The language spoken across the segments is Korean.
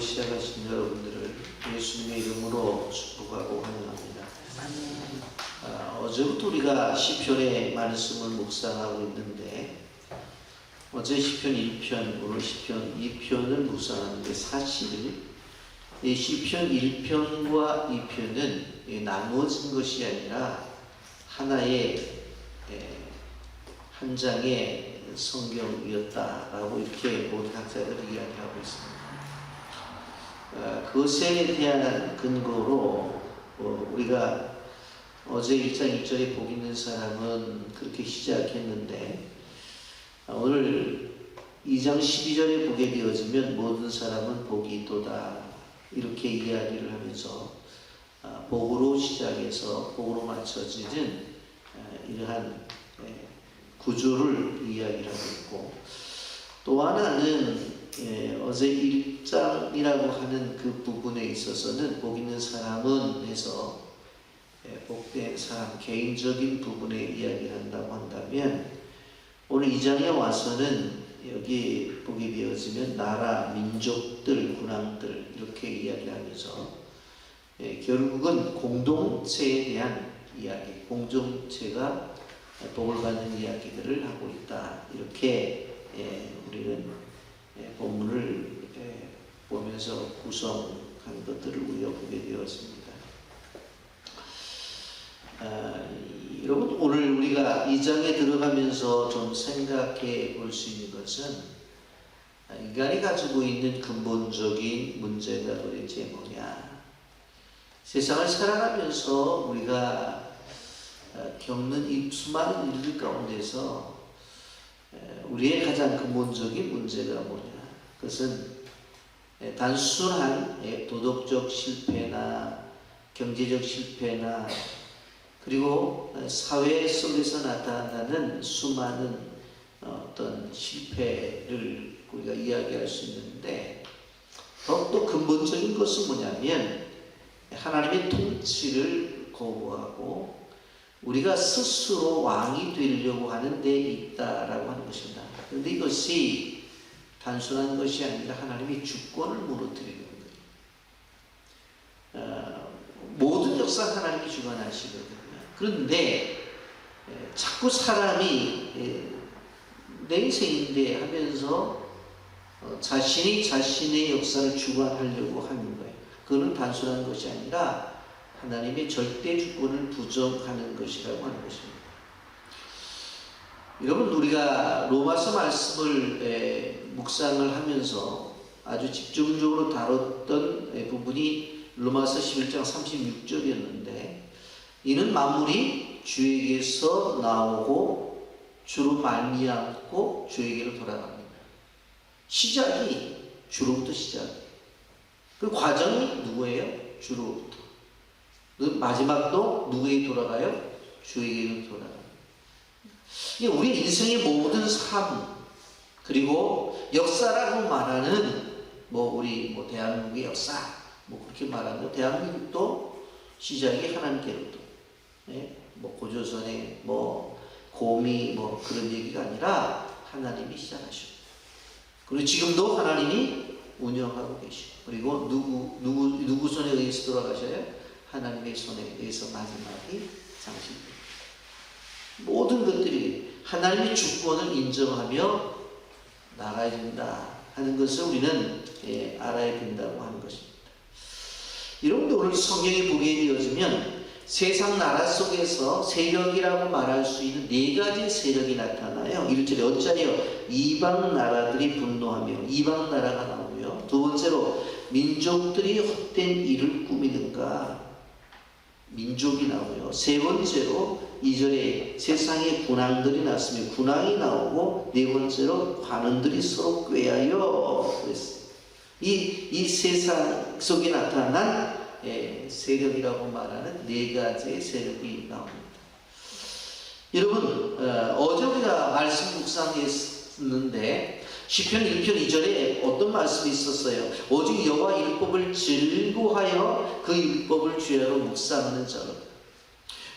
시작하신 여러분들을 예수님의 이름으로 축복하고 환영합니다. 어제부터 우리가 시편의 말씀을 묵상하고 있는데 어제 시편 1편, 오늘 시편 2편을 묵상하는데 사실 이 시편 1편과 2편은 나누어진 것이 아니라 하나의 한 장의 성경이었다라고 이렇게 모든 학자들이 이야기하고 있습니다. 그것에 대한 근거로 우리가 어제 1장 1절에 복 있는 사람은 그렇게 시작했는데 오늘 2장 12절에 보게 되어지면 모든 사람은 복이 있도다 이렇게 이야기를 하면서 복으로 시작해서 복으로 맞춰지는 이러한 구조를 이야기를 하고 있고, 또 하나는 어제 1장이라고 하는 그 부분에 있어서는 복 있는 사람은 해서 복된 사람 개인적인 부분에 이야기를 한다고 한다면, 오늘 2장에 와서는 여기 보게 되어지면 나라, 민족들, 군왕들 이렇게 이야기하면서 결국은 공동체에 대한 이야기, 공동체가 복을 받는 이야기들을 하고 있다. 이렇게 우리는 본문을 보면서 구성한 것들을 우리가 보게 되었습니다. 여러분, 오늘 우리가 2장에 들어가면서 좀 생각해 볼 수 있는 것은 인간이 가지고 있는 근본적인 문제가 도대체 뭐냐. 세상을 살아가면서 우리가 겪는 이 수많은 일들 가운데서 우리의 가장 근본적인 문제가 뭐냐. 그것은 단순한 도덕적 실패나 경제적 실패나 그리고 사회 속에서 나타나는 수많은 어떤 실패를 우리가 이야기할 수 있는데, 더욱더 근본적인 것은 뭐냐면 하나님의 통치를 거부하고 우리가 스스로 왕이 되려고 하는 데 있다라고 하는 것입니다. 그런데 이것이 단순한 것이 아니라 하나님의 주권을 무너뜨리는 거예요. 모든 역사 하나님이 주관하시거든요. 그런데 자꾸 사람이 내 인생인데 하면서 자신이 자신의 역사를 주관하려고 하는 거예요. 그거는 단순한 것이 아니라 하나님의 절대 주권을 부정하는 것이라고 하는 것입니다. 여러분, 우리가 로마서 말씀을 묵상을 하면서 아주 집중적으로 다뤘던 부분이 로마서 11장 36절이었는데, 이는 만물이 주에게서 나오고 주로 말미암고 주에게로 돌아갑니다. 시작이 주로부터 시작이에요. 그 과정이 누구예요? 주로부터. 마지막도 누구에게 돌아가요? 주에게로 돌아갑니다. 우리 인생의 모든 삶, 그리고 역사라고 말하는 우리 대한민국의 역사, 그렇게 말하는 대한민국도 시작이 하나님께로부터, 고조선의 고미 그런 얘기가 아니라 하나님이 시작하시고, 그리고 지금도 하나님이 운영하고 계시고, 그리고 누구 손에 의해서 돌아가셔요? 하나님의 손에 의해서 마지막이 장식됩니다. 모든 것들이 하나님의 주권을 인정하며 나가야 된다 하는 것을 우리는 알아야 된다고 하는 것입니다. 여러분들, 오늘 성경에 보게 되어지면 세상 나라 속에서 세력이라고 말할 수 있는 네 가지 세력이 나타나요. 1절에 어찌하여 이방 나라들이 분노하며, 이방 나라가 나오고요. 두 번째로 민족들이 헛된 일을 꾸미는가, 민족이 나오고요. 세 번째로 2절에 세상에 군왕들이 났으며, 군왕이 나오고, 네 번째로 관원들이 서로 꾀하여 그랬어요. 이 세상 속에 나타난 세력이라고 말하는 네 가지의 세력이 나옵니다. 여러분, 어제 우리가 말씀 묵상했는데 시편 1편 2절에 어떤 말씀이 있었어요? 오직 여호와 율법을 즐거워하여 그 율법을 주야로 묵상하는 자로.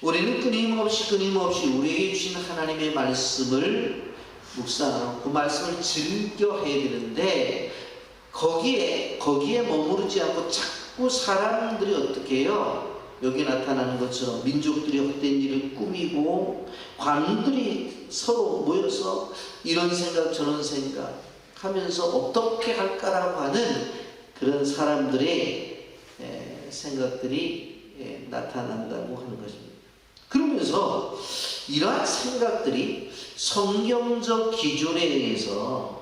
우리는 끊임없이 우리에게 주신 하나님의 말씀을 묵상하고 그 말씀을 즐겨해야 되는데, 거기에 머무르지 않고 자꾸 사람들이 어떻게 해요? 여기 나타나는 것처럼 민족들이 헛된 일을 꾸미고 관원들이 서로 모여서 이런 생각 저런 생각 하면서 어떻게 할까라고 하는 그런 사람들의 생각들이 나타난다고 하는 것입니다. 그러면서 이러한 생각들이 성경적 기준에 의해서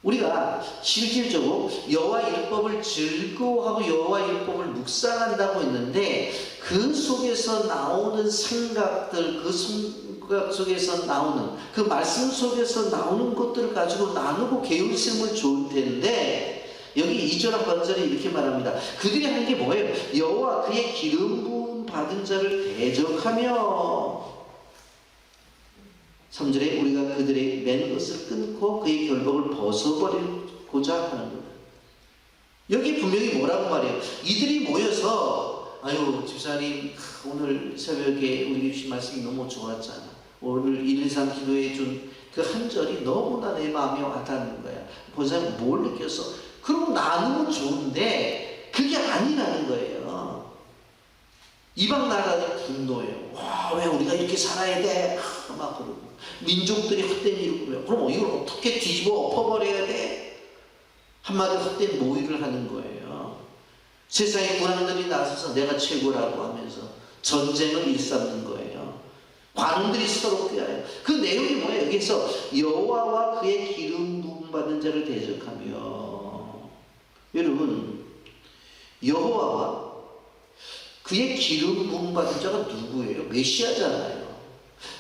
우리가 실질적으로 여호와 율법을 즐거워하고 여호와 율법을 묵상한다고 했는데 그 속에서 나오는 생각들, 그 생각 속에서 나오는 그 말씀 속에서 나오는 것들을 가지고 나누고 게으르시면 좋을 텐데 여기 2절 반절에 이렇게 말합니다. 그들이 하는 게 뭐예요? 여호와 그의 기름 부음 받은 자를 대적하며 3절에 우리가 그들의 맨 것을 끊고 그의 결박을 벗어버리고자 하는 것. 여기 분명히 뭐라고 말해요? 이들이 모여서 아유 집사님 오늘 새벽에 우리 주신 말씀이 너무 좋았잖아. 오늘 123 기도해 준 그 한 절이 너무나 내 마음에 와닿는 거야. 본사님 뭘 느꼈어? 그럼 나누면 좋은데 그게 아니라는 거예요. 이방 나라는 분노해요. 와, 왜 우리가 이렇게 살아야 돼? 막 그러고 민족들이 헛된 일을 꾸며 그럼 이걸 어떻게 뒤집어 엎어버려야 돼? 한마디로 헛된 모의를 하는 거예요. 세상의 군왕들이 나서서 내가 최고라고 하면서 전쟁을 일삼는 거예요. 관원들이 서로 꾀하여 그 내용이 뭐예요? 여기서 여호와와 그의 기름 부음 받은 자를 대적하며 여러분 여호와와 그의 기름 부음 받은 자가 누구예요? 메시아잖아요.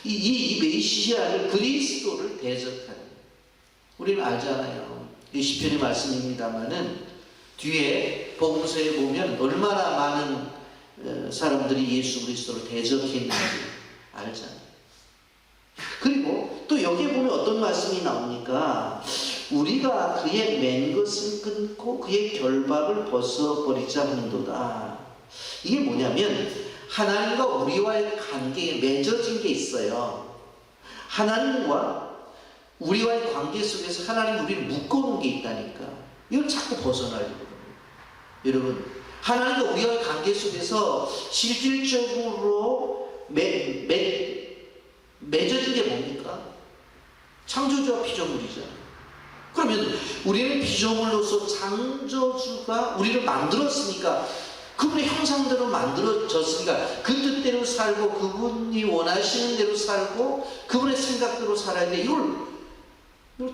이 메시아를 그리스도를 대적하는 우리는 알잖아요. 이 시편의 말씀입니다만은 뒤에 복음서에 보면 얼마나 많은 사람들이 예수 그리스도를 대적했는지 알잖아요. 그리고 또 여기에 보면 어떤 말씀이 나옵니까? 우리가 그의 맨 것을 끊고 그의 결박을 벗어버리자 하는도다. 이게 뭐냐면 하나님과 우리와의 관계에 맺어진 게 있어요. 하나님과 우리와의 관계 속에서 하나님 우리를 묶어놓은 게 있다니까. 이걸 자꾸 벗어나려고 합니다. 여러분 하나님과 우리와의 관계 속에서 실질적으로 맺어진 게 뭡니까? 창조주와 피조물이잖아요. 그러면 우리는 피조물로서 창조주가 우리를 만들었으니까 그분의 형상대로 만들어졌으니까 그 뜻대로 살고 그분이 원하시는 대로 살고 그분의 생각대로 살아야 돼. 이걸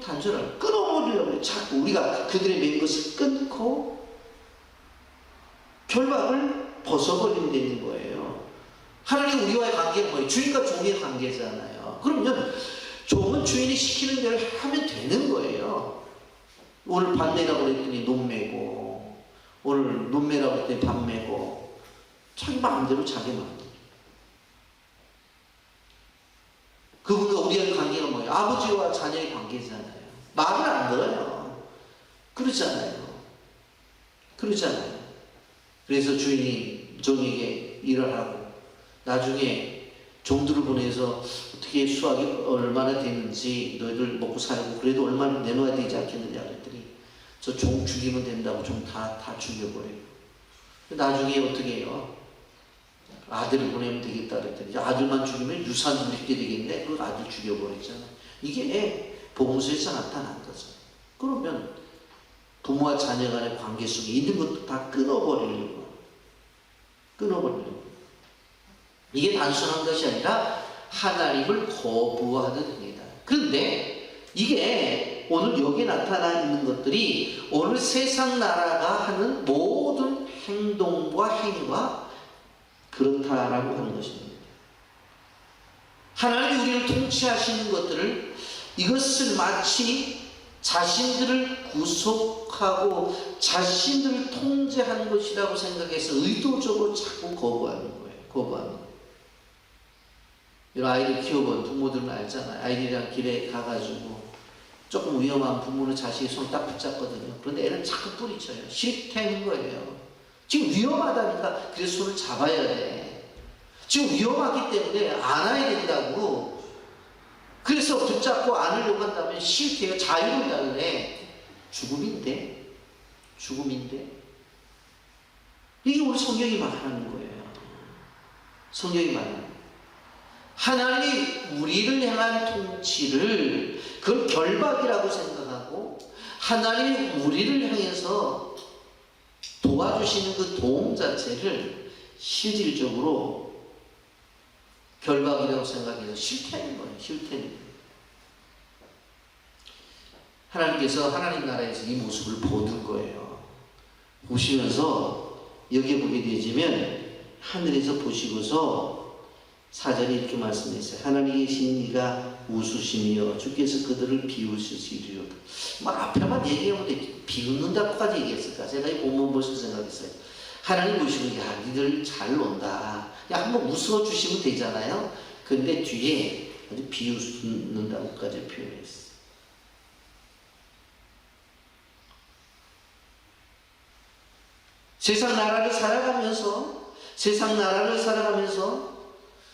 단절하고 끊어버리려고 해요. 자꾸 우리가 그들의 맨 것을 끊고 결박을 벗어버린다는 거예요. 하나님 우리와의 관계는 뭐예요? 주인과 종의 관계잖아요. 그러면 종은 주인이 시키는 대로 하면 되는 거예요. 오늘 밥 내라고 그랬더니 논 매고 오늘 논 매라고 그랬더니 밥 매고 자기 마음대로 자기 마음대로. 그분과 우리의 관계가 뭐예요? 아버지와 자녀의 관계잖아요. 말을 안 들어요. 그러잖아요. 그래서 주인이 종에게 일을 하고 나중에 종들을 보내서 어떻게 수확이 얼마나 되는지 너희들 먹고 살고 그래도 얼마나 내놓아야 되지 않겠느냐 그랬더니 저 종 죽이면 된다고 종 다 죽여버려요. 나중에 어떻게 해요? 아들을 보내면 되겠다 그랬더니 아들만 죽이면 유산 누리게 되겠네. 그 아들 죽여버리잖아. 이게 복음서에서 나타난 거죠. 그러면 부모와 자녀 간의 관계 속에 있는 것도 다 끊어버리려고. 이게 단순한 것이 아니라 하나님을 거부하는 행위다. 그런데 이게 오늘 여기 나타나 있는 것들이 오늘 세상 나라가 하는 모든 행동과 행위와 그렇다라고 하는 것입니다. 하나님이 우리를 통치하시는 것들을 이것을 마치 자신들을 구속하고 자신들을 통제하는 것이라고 생각해서 의도적으로 자꾸 거부하는 거예요. 이런 아이를 키워본 부모들은 알잖아요. 아이들이랑 길에 가가지고 조금 위험한 부모는 자식이 손을 딱 붙잡거든요. 그런데 애는 자꾸 뿌리쳐요. 싫다는 거예요. 지금 위험하다니까 그래서 손을 잡아야 돼. 지금 위험하기 때문에 안아야 된다고. 그래서 붙잡고 안으려고 한다면 싫대요. 자유를 달래. 죽음인데 죽음인데 이게 우리 성경이 말하는 거예요. 성경이 말하는 거예요. 하나님이 우리를 향한 통치를 그걸 결박이라고 생각하고 하나님이 우리를 향해서 도와주시는 그 도움 자체를 실질적으로 결박이라고 생각해서 싫다는 거예요. 싫다는 거예요. 하나님께서 하나님 나라에서 이 모습을 보는 거예요. 보시면서 여기에 보게 되지면 하늘에서 보시고서 4절에 이렇게 말씀했어요. 하나님이 계신 이가 웃으시며 주께서 그들을 비웃으시리로다. 뭐 앞에만 얘기하면 비웃는다고까지 얘기했을까? 제가 이 본문 보면서 생각했어요. 하나님 보시고 야 니들 잘 논다. 야 한번 웃어주시면 되잖아요. 근데 뒤에 아주 비웃는다고까지 표현했어요. 세상 나라를 살아가면서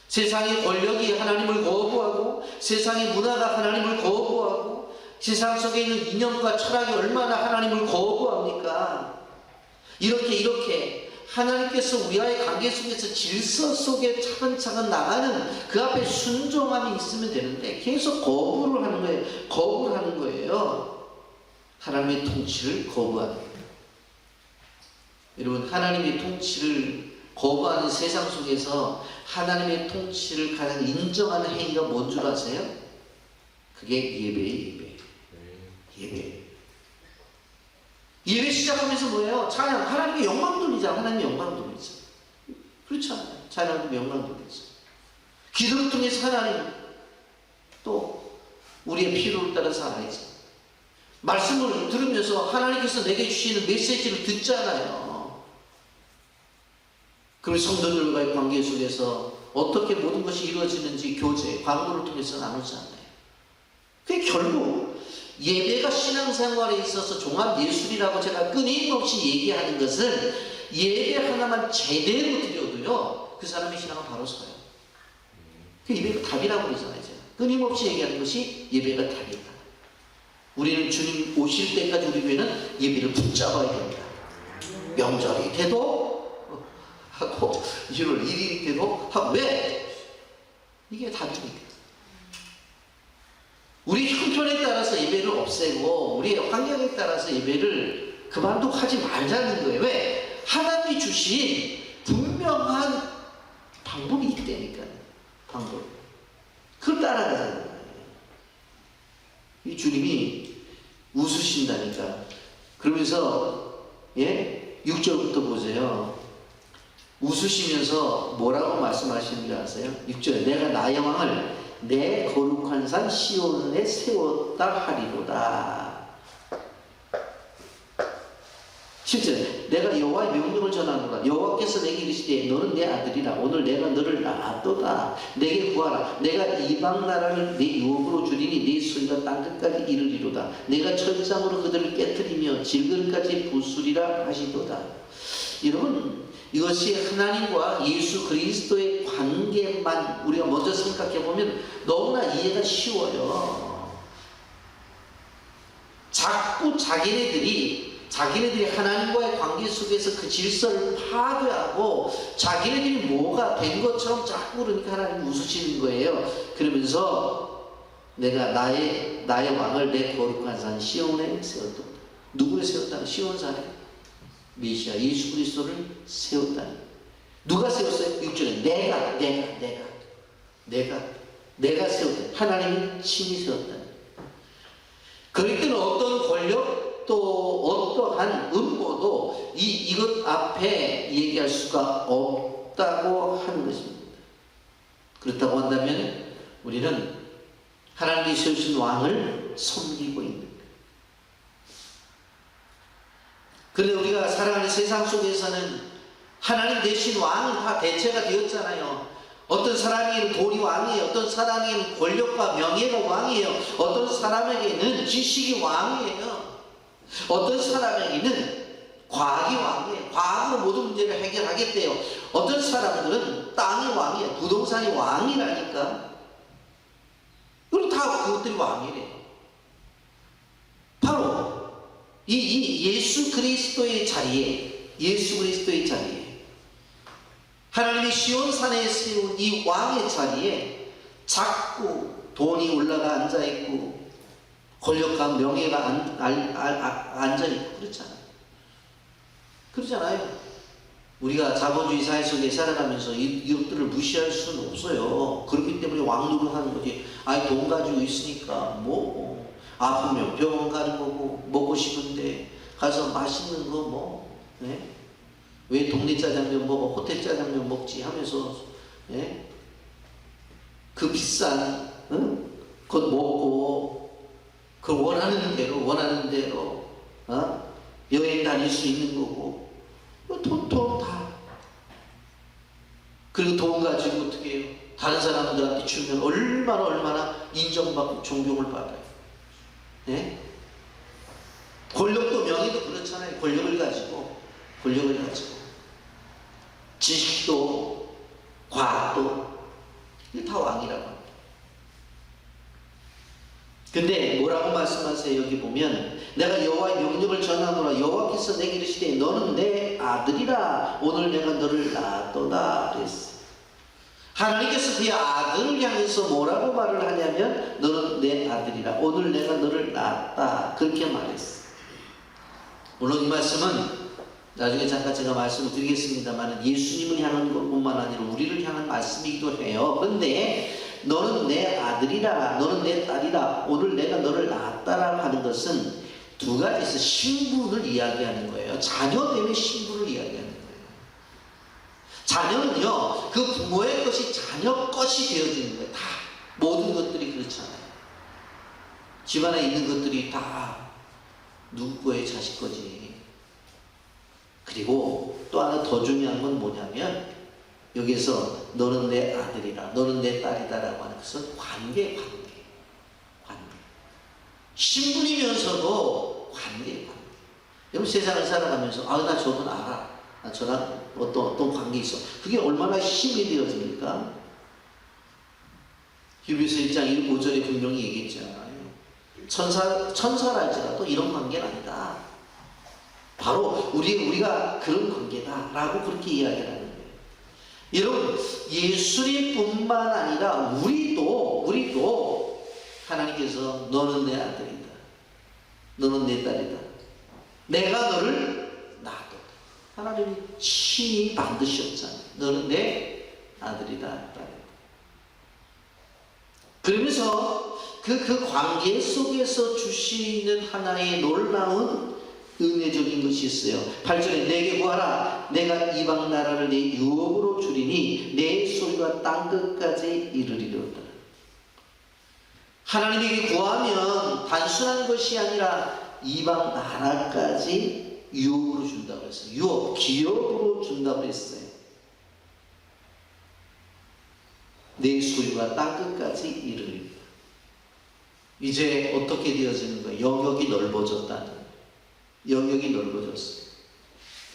세상의 권력이 하나님을 거부하고 세상의 문화가 하나님을 거부하고 세상 속에 있는 이념과 철학이 얼마나 하나님을 거부합니까? 이렇게 하나님께서 우리와의 관계 속에서 질서 속에 차근차근 나가는 그 앞에 순종함이 있으면 되는데 계속 거부를 하는 거예요. 하나님의 통치를 거부하는 거예요. 여러분, 하나님의 통치를 거부하는 세상 속에서 하나님의 통치를 가장 인정하는 행위가 뭔 줄 아세요? 그게 예배예요. 예배 시작하면서 뭐예요? 찬양, 하나님께 영광 돌리자. 하나님께 영광 돌리자. 그렇잖아요. 찬양도 영광 돌리자. 기도를 통해서 하나님 또 우리의 필요를 따라서 알아야죠. 말씀을 들으면서 하나님께서 내게 주시는 메시지를 듣잖아요. 그리고 성도들과의 관계 속에서 어떻게 모든 것이 이루어지는지 교제, 광고를 통해서 나누잖아요. 그게 결국 예배가 신앙생활에 있어서 종합예술이라고 제가 끊임없이 얘기하는 것은 예배 하나만 제대로 드려도요 그 사람의 신앙은 바로 서요. 그 예배가 답이라고 그러잖아요. 제가 끊임없이 얘기하는 것이 예배가 답이다. 우리는 주님 오실 때까지 우리 교회는 예배를 붙잡아야 됩니다. 명절이 돼도 하고 1월 1일이 돼도 하고 왜? 이게 답이니까. 우리 형편에 따라서 예배를 없애고 우리의 환경에 따라서 예배를 그만두고 하지 말자는 거예요. 왜? 하나님이 주신 분명한 방법이 있다니까요. 방법. 그걸 따라가자는 거예요. 이 주님이 웃으신다니까. 그러면서 6절부터 보세요. 웃으시면서 뭐라고 말씀하시는 줄 아세요? 6절에 내가 나의 왕을 내 거룩한 산 시온에 세웠다 하리로다. 7절 내가 여호와의 명령을 전하노라. 여호와께서 내게 이르시되 너는 내 아들이라. 오늘 내가 너를 낳았도다. 내게 구하라. 내가 이방 나라를 내 유업으로 주리니 네 소리가 땅끝까지 이르리로다. 내가 철장으로 그들을 깨뜨리며 질그릇까지 부수리라 하시도다. 여러분, 이것이 하나님과 예수 그리스도의 관계만 우리가 먼저 생각해보면 너무나 이해가 쉬워요. 자꾸 자기네들이 하나님과의 관계 속에서 그 질서를 파괴하고 자기네들이 뭐가 된 것처럼 자꾸 그러니까 하나님 웃으시는 거예요. 그러면서 내가 나의 왕을 내 거룩한 산 시온에 세웠다. 누구를 세웠다? 시온산에 메시아 예수 그리스도를 세웠다니. 누가 세웠어요? 6절에 내가 세웠다. 하나님이 친히 세웠다니. 그럴 때는 어떤 권력 또 어떠한 음모도 이것 앞에 얘기할 수가 없다고 하는 것입니다. 그렇다고 한다면 우리는 하나님이 세우신 왕을 섬기고 있는 거예요. 그런데 우리가 살아가는 세상 속에서는 하나님 대신 왕은 다 대체가 되었잖아요. 어떤 사람에게는 돈이 왕이에요. 어떤 사람에게는 권력과 명예가 왕이에요. 어떤 사람에게는 지식이 왕이에요. 어떤 사람에게는 과학이 왕이에요. 과학으로 모든 문제를 해결하겠대요. 어떤 사람들은 땅이 왕이에요. 부동산이 왕이라니까. 그럼 다 그것들이 왕이래요. 바로 이 예수 그리스도의 자리에 하나님이 시온산에 세운 이 왕의 자리에 자꾸 돈이 올라가 앉아있고 권력과 명예가 앉아있고 그렇잖아요. 우리가 자본주의 사회 속에 살아가면서 이것들을 무시할 수는 없어요. 그렇기 때문에 왕노릇 하는 거지. 아니 돈 가지고 있으니까 뭐 아프면 병원 가는 거고 먹고 싶은데 가서 맛있는 거 뭐 왜 동네 짜장면 먹어 호텔 짜장면 먹지 하면서 그 비싼 것 먹고 그 원하는 대로 여행 다닐 수 있는 거고 돈 다. 그리고 돈 가지고 어떻게 해요? 다른 사람들한테 주면 얼마나 인정받고 존경을 받아요. 권력도 명예도 그렇잖아요. 권력을 가지고 지식도 과학도 이게 다 왕이라고 합니다. 근데 뭐라고 말씀하세요? 여기 보면 내가 여호와의 명령을 전하노라. 여호와께서 내게 이르시되 너는 내 아들이라. 오늘 내가 너를 낳았도다 그랬어요. 하나님께서 그의 아들을 향해서 뭐라고 말을 하냐면 너는 내 아들이라. 오늘 내가 너를 낳았다. 그렇게 말했어요. 물론 이 말씀은 나중에 잠깐 제가 말씀을 드리겠습니다만 예수님을 향한 것뿐만 아니라 우리를 향한 말씀이기도 해요. 그런데 너는 내 아들이라, 너는 내 딸이라, 오늘 내가 너를 낳았다라고 하는 것은 두 가지에서 신분을 이야기하는 거예요. 자녀됨의 신분을 이야기하는 거예요. 자녀는요, 그 부모의 것이 자녀 것이 되어지는 거예요. 다 모든 것들이 그렇잖아요. 집안에 있는 것들이 다 누구 거의 자식 거지. 그리고 또 하나 더 중요한 건 뭐냐면 여기서 너는 내 아들이라, 너는 내 딸이다라고 하는 것은 관계. 신분이면서도 관계. 여러분 세상을 살아가면서 나 저분 알아. 나 저랑 어떤 관계 있어. 그게 얼마나 힘이 되어집니까? 히브리서 1장 5절에 분명히 얘기했잖아요. 천사랄지라도 이런 관계는 아니다. 바로 우리가 그런 관계다라고 그렇게 이야기를 하는 거예요. 여러분 예수님뿐만 아니라 우리도 하나님께서 너는 내 아들이다. 너는 내 딸이다. 내가 너를 낳았다. 하나님이 친히 만드셨잖아요. 너는 내 아들이다. 딸이다. 그러면서 그 관계 속에서 주시는 하나의 놀라운 은혜적인 것이 있어요. 8절에 내게 구하라. 내가 이방 나라를 내 유업으로 주리니 내 소리가 땅끝까지 이르리로다. 하나님에게 구하면 단순한 것이 아니라 이방 나라까지 유업으로 준다고 했어요. 유업, 기업으로 준다고 했어요. 내 소리가 땅끝까지 이르리로다. 이제 어떻게 되어지는 거예요? 영역이 넓어졌다는 거예요. 영역이 넓어졌어요.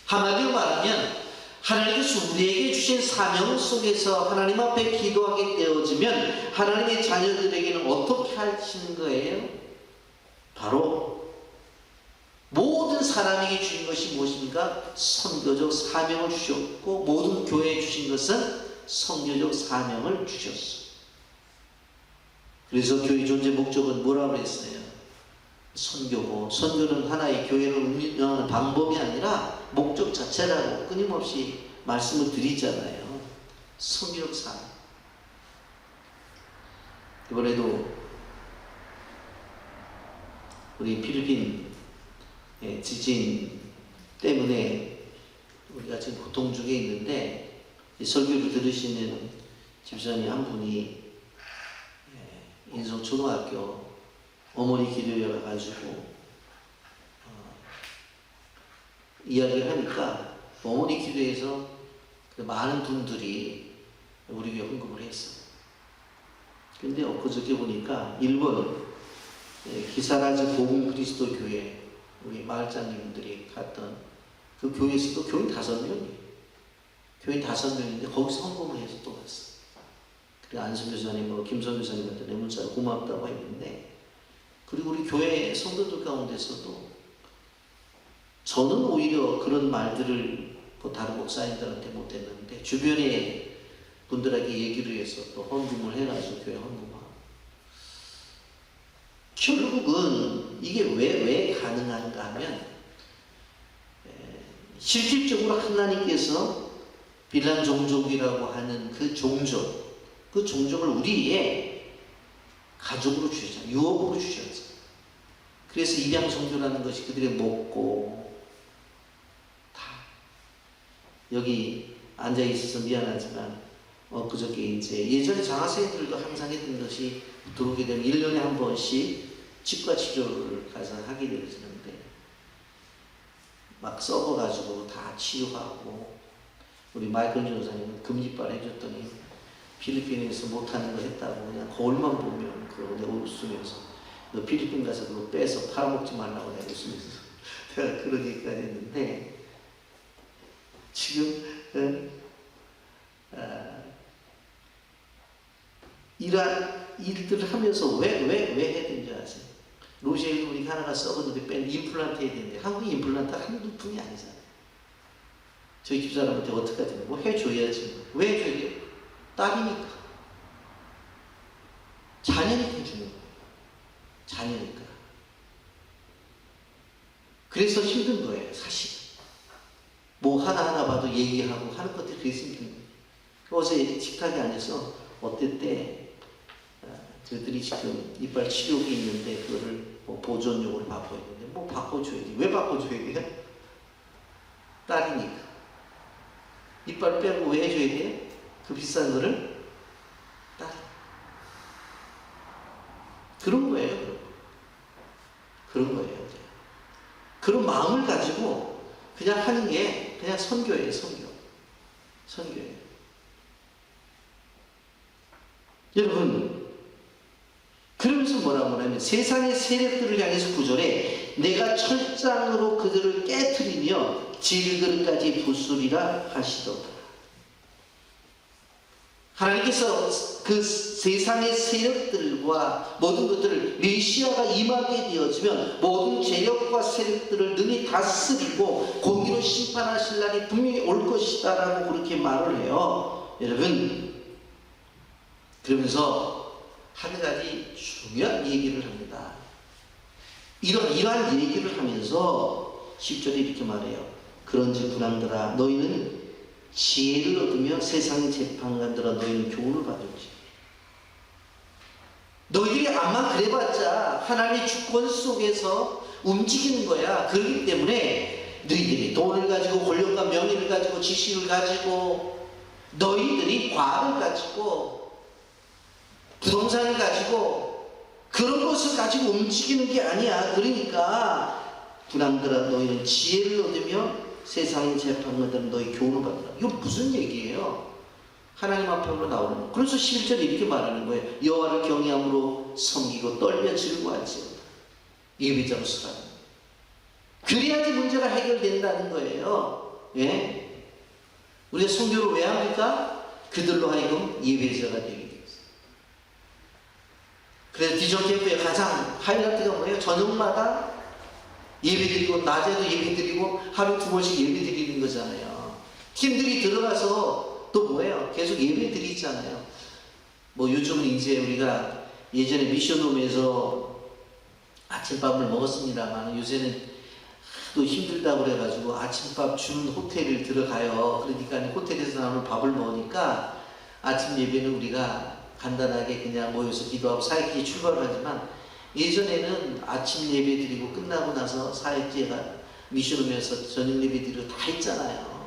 한마디로 말하면 하나님께서 우리에게 주신 사명 속에서 하나님 앞에 기도하게 되어지면 하나님의 자녀들에게는 어떻게 하시는 거예요? 바로 모든 사람에게 주신 것이 무엇입니까? 선교적 사명을 주셨고 모든 교회에 주신 것은 선교적 사명을 주셨어요. 그래서 교회 존재 목적은 뭐라고 했어요? 선교고, 선교는 하나의 교회를 운영하는 방법이 아니라 목적 자체라고 끊임없이 말씀을 드리잖아요. 선교적 사명. 이번에도 우리 필리핀 지진 때문에 우리가 지금 고통 중에 있는데 설교를 들으시는 집사님 한 분이 인성초등학교 어머니 기도에 가가지고 이야기를 하니까 어머니 기도에서 그 많은 분들이 우리 교회 헌금을 했어. 근데 엊그저께 보니까 일본 기사라지 복음 그리스도 교회 우리 마을장님들이 갔던 그 교회에서도 교인 5명이에요. 교인 5명인데 거기서 헌금을 해서 또 갔어. 그리고 안승 교사님, 김선 교사님한테 내 문자로 고맙다고 했는데, 그리고 우리 교회 성도들 가운데서도 저는 오히려 그런 말들을 뭐 다른 목사님들한테 못했는데 주변에 분들에게 얘기를 해서 또 헌금을 해가지고 교회 헌금하고 결국은 이게 왜 가능한가 하면 실질적으로 하나님께서 빌란 종족이라고 하는 그 종족을 우리의 가족으로 주셨잖아요. 유업으로 주셨어요. 그래서 입양 종교라는 것이 그들의 먹고 다 여기 앉아 있어서 미안하지만 그저께 이제 예전에 장학생들도 항상 했던 것이 들어오게 되면 1년에 한 번씩 치과 치료를 가서 하게 되어지는데 막 썩어가지고 다 치료하고 우리 마이클 전사님은 금리빨 해줬더니 필리핀에서 못하는 거 했다고 그냥 거울만 보면 그러고 내가 웃으면서 너 필리핀 가서 그거 빼서 팔아먹지 말라고 내가 웃으면서 내가 그런 얘기까지 했는데 지금 이러한 일들을 하면서 왜 해야 되는지 아세요? 로시아에도 우리가 하나가 썩었는데 뺀 임플란트 해야 되는데 한국의 임플란트 한두 푼이 아니잖아요. 저희 집사람한테 어떻게 하든 뭐 해줘야지. 왜 해줘야 돼요? 딸이니까. 자녀니까 주는 거예요. 자녀니까. 그래서 힘든 거예요, 사실. 뭐 하나하나 봐도 얘기하고 하는 것들이 그래서 힘든 거예요. 어제 식탁에 앉아서 어땠대? 저희들이 지금 이빨 치료기 있는데 그거를 뭐 보존용으로 바꿔야 되는데 뭐 바꿔줘야지. 왜 바꿔줘야 돼요? 딸이니까. 이빨 빼고 왜 해줘야 돼요? 그 비싼 거를 딸. 그런 거예요. 그런 거예요. 그런 마음을 가지고 그냥 하는 게 그냥 선교예요. 선교예요. 여러분 그러면서 뭐라고 하냐면 세상의 세력들을 향해서 구절해 내가 철장으로 그들을 깨트리며 질그릇까지 부수리라 하시도다. 하나님께서 그 세상의 세력들과 모든 것들을 메시아가 임하게 되어지면 모든 세력과 세력들을 능히 다스리고 공의로 심판하실 날이 분명히 올 것이다 라고 그렇게 말을 해요. 여러분 그러면서 한 가지 중요한 얘기를 합니다. 이러한 얘기를 하면서 10절에 이렇게 말해요. 그런즉 분함들아 너희는 지혜를 얻으며 세상의 재판관들아 너희는 교훈을 받을지. 너희들이 아마 그래봤자 하나님의 주권 속에서 움직이는 거야. 그렇기 때문에 너희들이 돈을 가지고 권력과 명예를 가지고 지식을 가지고 너희들이 과를 가지고 부동산을 가지고 그런 것을 가지고 움직이는 게 아니야. 그러니까 분함들아 너희는 지혜를 얻으며 세상의 재판관들은 너희 교훈을 받으라. 이거 무슨 얘기예요? 하나님 앞으로 나오는 거. 그래서 11절에 이렇게 말하는 거예요. 여호와를 경외함으로 섬기고 떨며 즐거워할지어다. 예배자로 서라. 그래야지 문제가 해결된다는 거예요. 예? 우리가 선교를 왜 합니까? 그들로 하여금 예배자가 되게 되었어요. 그래서 디전 캠프의 가장 하이라이트가 뭐예요? 저녁마다 예배드리고 낮에도 예배드리고 하루 두 번씩 예배드리는 거잖아요. 팀들이 들어가서 또 뭐예요? 계속 예배드리잖아요. 뭐 요즘은 이제 우리가 예전에 미션홈에서 아침밥을 먹었습니다만 요새는 또 힘들다고 그래가지고 아침밥 주는 호텔을 들어가요. 그러니까 호텔에서 나오는 밥을 먹으니까 아침 예배는 우리가 간단하게 그냥 모여서 기도하고 사역지에 출발을 하지만 예전에는 아침 예배 드리고 끝나고 나서 사역지에가 미션 오면서 저녁 예배 드리고 다 했잖아요.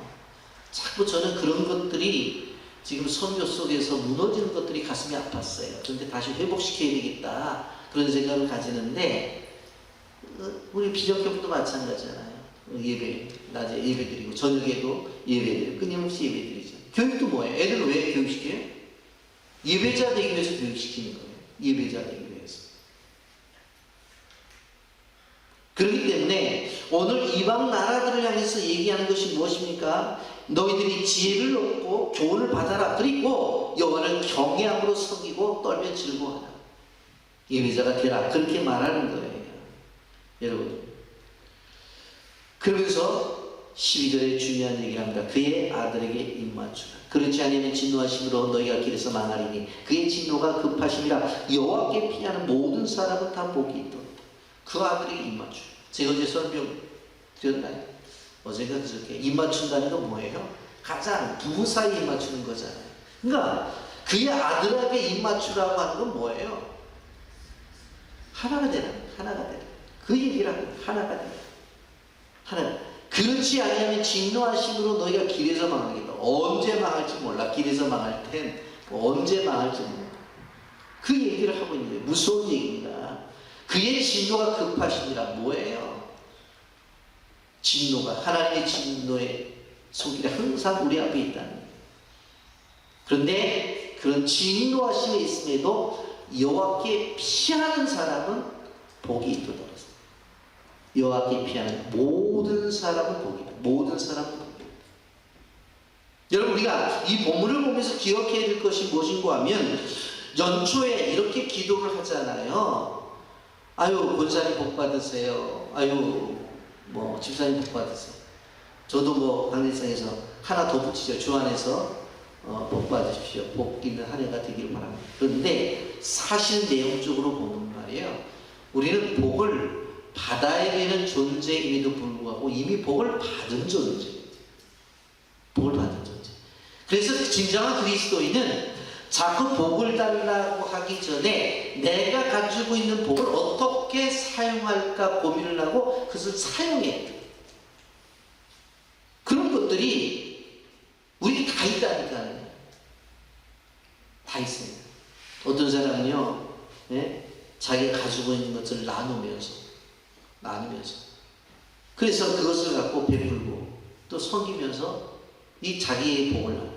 자꾸 저는 그런 것들이 지금 선교 속에서 무너지는 것들이 가슴이 아팠어요. 그런데 다시 회복시켜야 되겠다 그런 생각을 가지는데 우리 비전교부도 마찬가지잖아요. 예배 낮에 예배 드리고 저녁에도 예배 드리고 끊임없이 예배 드리죠. 교육도 뭐예요? 애들 왜 교육시켜요? 예배자 되기 위해서 교육시키는 거예요. 예배자 되기 위해서. 그렇기 때문에 오늘 이방 나라들을 향해서 얘기하는 것이 무엇입니까? 너희들이 지혜를 얻고 교훈을 받아라. 그리고 여호와를 경외함으로 섬기고 떨며 즐거워하라. 예배자가 되라. 그렇게 말하는 거예요. 여러분 그러면서 12절에 중요한 얘기를 합니다. 그의 아들에게 입맞추라. 그렇지 않으면 진노하심으로 너희가 길에서 망하리니 그의 진노가 급하심이라. 여호와께 피하는 모든 사람은 다 복이 있도다. 그 아들에게 입맞추라. 제가 어제 설명드렸나요? 어제가 그저께 입맞춘다는 건 뭐예요? 가장 부부 사이에 입맞추는 거잖아요. 그러니까 그의 아들에게 입맞추라고 하는 건 뭐예요? 하나가 되라. 하나가 되라. 그 얘기를 하고 하나가 되라. 하나. 그렇지 아니하면 진노하심으로 너희가 길에서 망하겠다. 언제 망할지 몰라. 길에서 망할 땐 언제 망할지 몰라. 그 얘기를 하고 있는 거예요. 무서운 얘기입니다. 그의 진노가 급하시니라. 뭐예요? 진노가 하나님의 진노의 속이 항상 우리 앞에 있다는 거예요. 그런데 그런 진노하심에 있음에도 여호와께 피하는 사람은 복이 있도다. 여호와께 피하는 모든 사람은 복이 있다. 모든 사람은 복이 있다. 여러분, 우리가 이 본문을 보면서 기억해야 될 것이 무엇인가 하면, 연초에 이렇게 기도를 하잖아요. 아유, 권사님 복 받으세요. 아유, 뭐 집사님 복 받으세요. 저도 뭐 강대상에서 하나 더 붙이죠. 주 안에서 복 받으십시오. 복 있는 한 해가 되기를 바랍니다. 그런데 사실 내용적으로 보는 말이에요. 우리는 복을 받아야 되는 존재임에도 불구하고 이미 복을 받은 존재. 복을 받은 존재. 그래서 진정한 그리스도인은 자꾸 복을 달라고 하기 전에 내가 가지고 있는 복을 어떻게 사용할까 고민을 하고 그것을 사용해야 돼. 그런 것들이 우리 다 있다니까요. 다 있어요. 어떤 사람은요, 자기가 가지고 있는 것을 나누면서 그래서 그것을 갖고 베풀고 또 섬기면서 이 자기의 복을 나눠.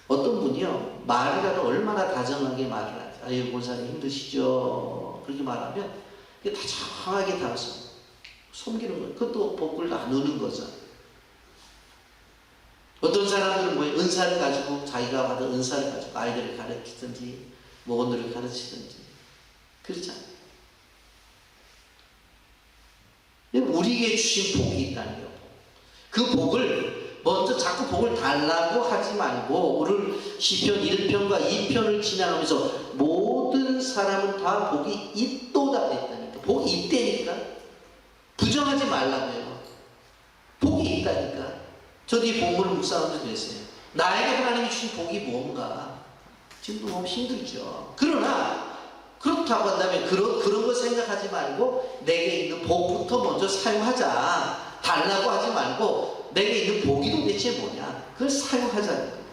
어떤 분이요, 말이라도 얼마나 다정하게 말을 하죠. 아유, 권사님 힘드시죠? 그렇게 말하면 다정하게 다가서 섬기는 거예요. 그것도 복을 나누는 거죠. 어떤 사람들은 뭐예요? 은사를 가지고, 자기가 받은 은사를 가지고 아이들을 가르치든지 모건들을 가르치든지 그렇잖아요. 우리에게 주신 복이 있다는 거예요. 그 복을 먼저 자꾸 복을 달라고 하지 말고, 오늘 시편 1편과 2편을 지나가면서 모든 사람은 다 복이 있도다 그랬다니까. 복이 있다니까. 부정하지 말라고요. 복이 있다니까. 저도 이 본문을 묵상하면서 그랬어요. 나에게 하나님이 주신 복이 뭔가 지금 너무 힘들죠. 그러나 그렇다고 한다면 그런 거 생각하지 말고 내게 있는 복부터 먼저 사용하자. 달라고 하지 말고 내게 있는 복이 도대체 뭐냐, 그걸 사용하자는 거예요.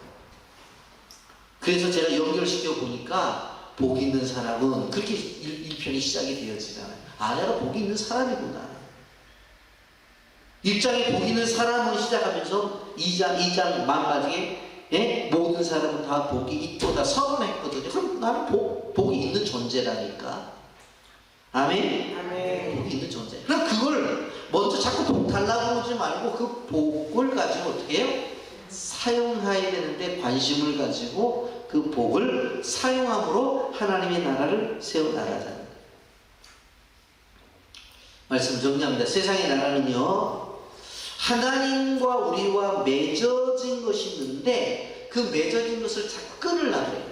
그래서 제가 연결시켜 보니까 복 있는 사람은 그렇게 1편이 시작이 되어지잖아요. 아, 내가 복 있는 사람이구나. 1장에 복 있는 사람을 시작하면서 2장 만마디에 모든 사람은 다 복이 있도다 선언했거든요. 그럼 나는 복이 있는 존재라니까. 아멘? 아멘. 복이 있는 존재. 그럼 그걸 먼저 자꾸 복 달라고 하지 말고 그 복을 가지고 어떻게 해요? 사용해야 되는데 관심을 가지고 그 복을 사용함으로 하나님의 나라를 세워나가자는 거예요. 말씀 정리합니다. 세상의 나라는요, 하나님과 우리와 맺어진 것이 있는데 그 맺어진 것을 자꾸 끊으려고 해요.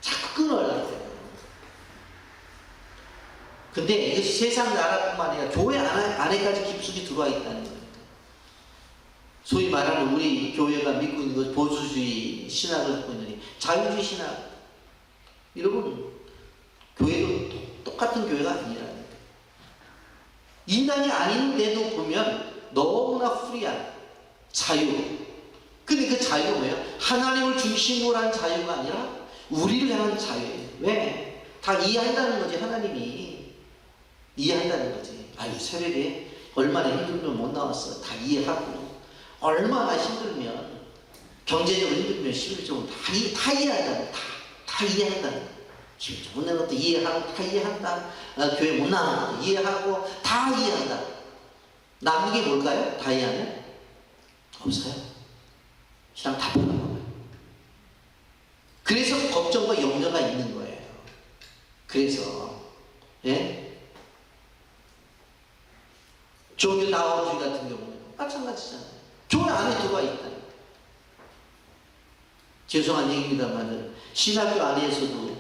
자꾸 끊으려고 해요. 근데 이것이 세상 나라뿐만 아니라 교회 안에까지 깊숙이 들어와 있다는 거예요. 소위 말하는 우리 교회가 믿고 있는 것, 보수주의 신학을 믿고 있는 자유주의 신학. 여러분, 교회도 똑같은 교회가 아니라는 거예요. 인간이 아닌데도 보면 너무나 후리한 자유. 근데 그 자유가 뭐예요? 하나님을 중심으로 한 자유가 아니라 우리를 향한 자유예요. 왜? 다 이해한다는 거지. 하나님이 이해한다는 거지. 아유, 새벽에 얼마나 힘들면 못 나왔어. 다 이해하고, 얼마나 힘들면, 경제적으로 힘들면 심리적으로 다 이해한다는, 다 이해한다는 거야. 심리적으로 못 나는 것도 이해하고, 다 이해한다. 교회 못 나가는 것도 이해하고, 다 이해한다. 남는 게 뭘까요? 다 이해하면? 없어요. 그냥 다 보는 거예요. 그래서 걱정과 염려가 있는 거예요. 그래서, 종교 다원주의 같은 경우는 마찬가지잖아요. 교회 안에 들어와 있다. 죄송한 얘기입니다만 신학교 안에서도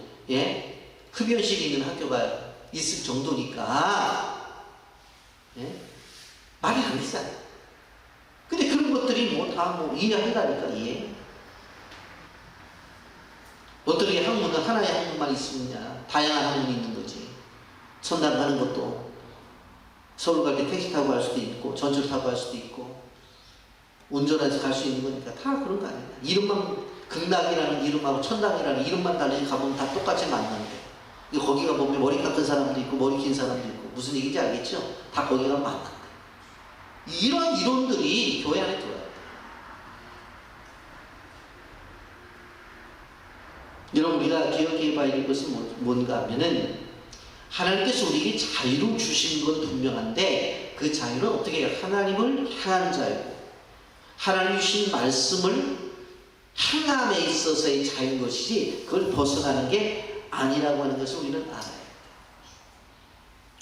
흡연실이 있는 학교가 있을 정도니까 말이 안 되잖아요. 근데 그런 것들이 다 이해한다니까, 이해. 어떻게 학문은 하나의 학문만 있으냐? 다양한 학문이 있는 거지. 천당 가는 것도 서울 갈 때 택시 타고 갈 수도 있고, 전철 타고 갈 수도 있고, 운전해서 갈 수 있는 거니까 다 그런 거 아니야. 이름만, 극락이라는 이름하고 천당이라는 이름만 달리 가보면 다 똑같이 만나는데, 거기가 보면 머리 깎은 사람도 있고, 머리 긴 사람도 있고, 무슨 얘기인지 알겠죠? 다 거기가 만난다. 이런 이론들이 교회 안에 들어와요. 여러분, 우리가 기억해 봐야 될 것은 뭔가 하면은, 하나님께서 우리에게 자유를 주신 건 분명한데, 그 자유는 어떻게 해요? 하나님을 향한 자유고, 하나님 주신 말씀을 행함에 있어서의 자유인 것이지, 그걸 벗어나는 게 아니라고 하는 것을 우리는 알아요.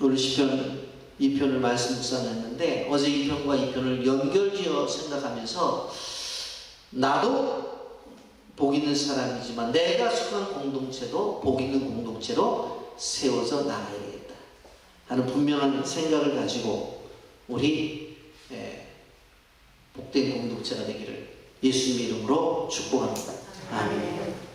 오늘 시편 2편을 말씀 묵상했는데, 어제 2편과 2편을 연결지어 생각하면서, 나도 복 있는 사람이지만 내가 속한 공동체도 복 있는 공동체로 세워서 나가야 되겠다 하는 분명한 생각을 가지고 우리 복된 공동체가 되기를 예수님의 이름으로 축복합니다. 아멘.